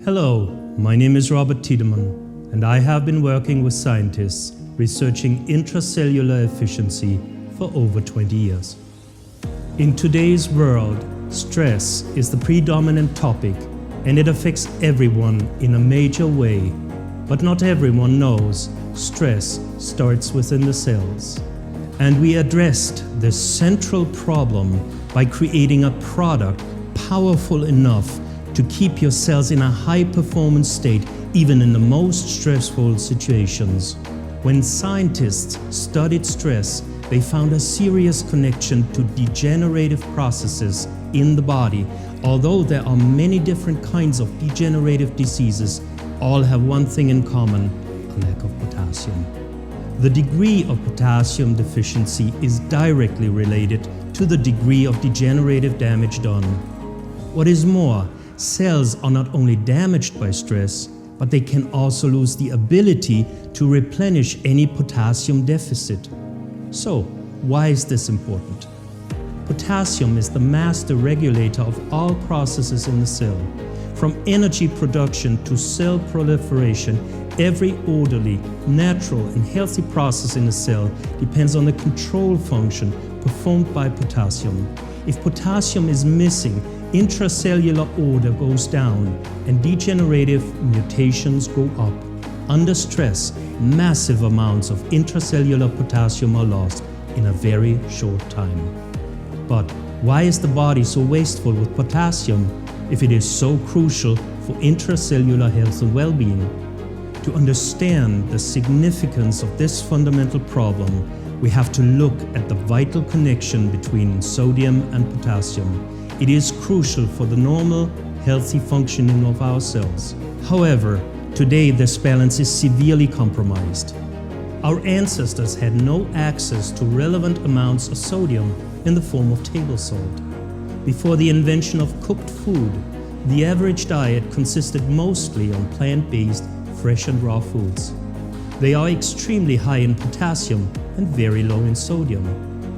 Hello, my name is Robert Tiedemann, and I have been working with scientists researching intracellular efficiency for over 20 years. In today's world, stress is the predominant topic, and it affects everyone in a major way. But not everyone knows stress starts within the cells. And we addressed this central problem by creating a product powerful enough to keep your cells in a high performance state even in the most stressful situations. When scientists studied stress, they found a serious connection to degenerative processes in the body. Although there are many different kinds of degenerative diseases, all have one thing in common: a lack of potassium. The degree of potassium deficiency is directly related to the degree of degenerative damage done. What is more, cells are not only damaged by stress, but they can also lose the ability to replenish any potassium deficit. So, why is this important? Potassium is the master regulator of all processes in the cell. From energy production to cell proliferation, every orderly, natural and healthy process in a cell depends on the control function performed by potassium. If potassium is missing, intracellular order goes down and degenerative mutations go up. Under stress, massive amounts of intracellular potassium are lost in a very short time. But why is the body so wasteful with potassium if it is so crucial for intracellular health and well-being? To understand the significance of this fundamental problem, we have to look at the vital connection between sodium and potassium. It is crucial for the normal, healthy functioning of our cells. However, today this balance is severely compromised. Our ancestors had no access to relevant amounts of sodium in the form of table salt. Before the invention of cooked food, the average diet consisted mostly on plant-based, fresh and raw foods. They are extremely high in potassium and very low in sodium.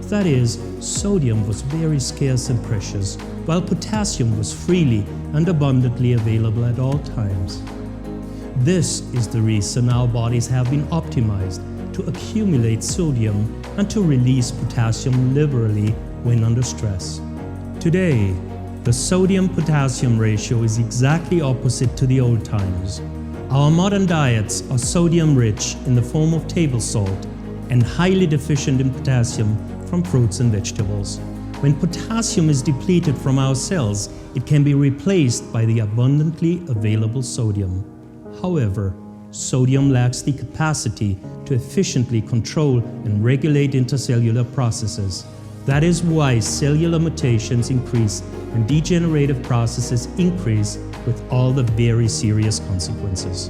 That is, sodium was very scarce and precious, while potassium was freely and abundantly available at all times. This is the reason our bodies have been optimized to accumulate sodium and to release potassium liberally when under stress. Today, the sodium-potassium ratio is exactly opposite to the old times. Our modern diets are sodium-rich in the form of table salt and highly deficient in potassium from fruits and vegetables. When potassium is depleted from our cells, it can be replaced by the abundantly available sodium. However, sodium lacks the capacity to efficiently control and regulate intercellular processes. That is why cellular mutations increase and degenerative processes increase with all the very serious consequences.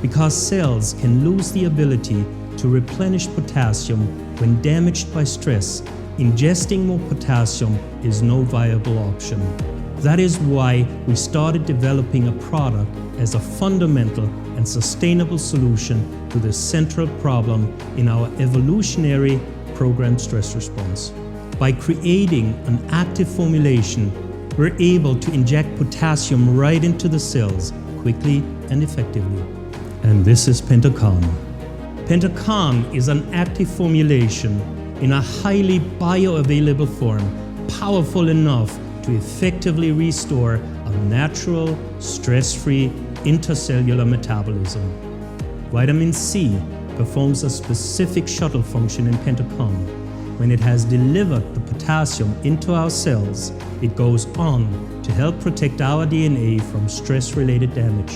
Because cells can lose the ability to replenish potassium when damaged by stress, ingesting more potassium is no viable option. That is why we started developing a product as a fundamental and sustainable solution to this central problem in our evolutionary programmed stress response. By creating an active formulation, we're able to inject potassium right into the cells quickly and effectively. And this is PentoKan. PentoKan is an active formulation in a highly bioavailable form, powerful enough to effectively restore a natural, stress-free intercellular metabolism. Vitamin C performs a specific shuttle function in PentoKan. When it has delivered the potassium into our cells, it goes on to help protect our DNA from stress-related damage.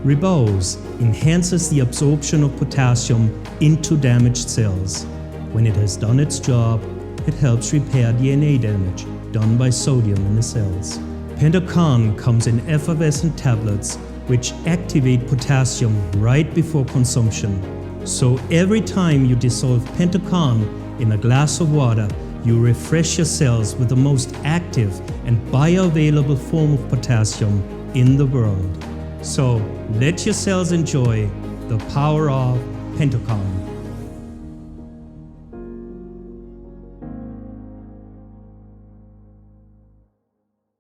Ribose enhances the absorption of potassium into damaged cells. When it has done its job, it helps repair DNA damage done by sodium in the cells. PentoKan comes in effervescent tablets which activate potassium right before consumption. So every time you dissolve PentoKan in a glass of water, you refresh your cells with the most active and bioavailable form of potassium in the world. So let your cells enjoy the power of PentoKan.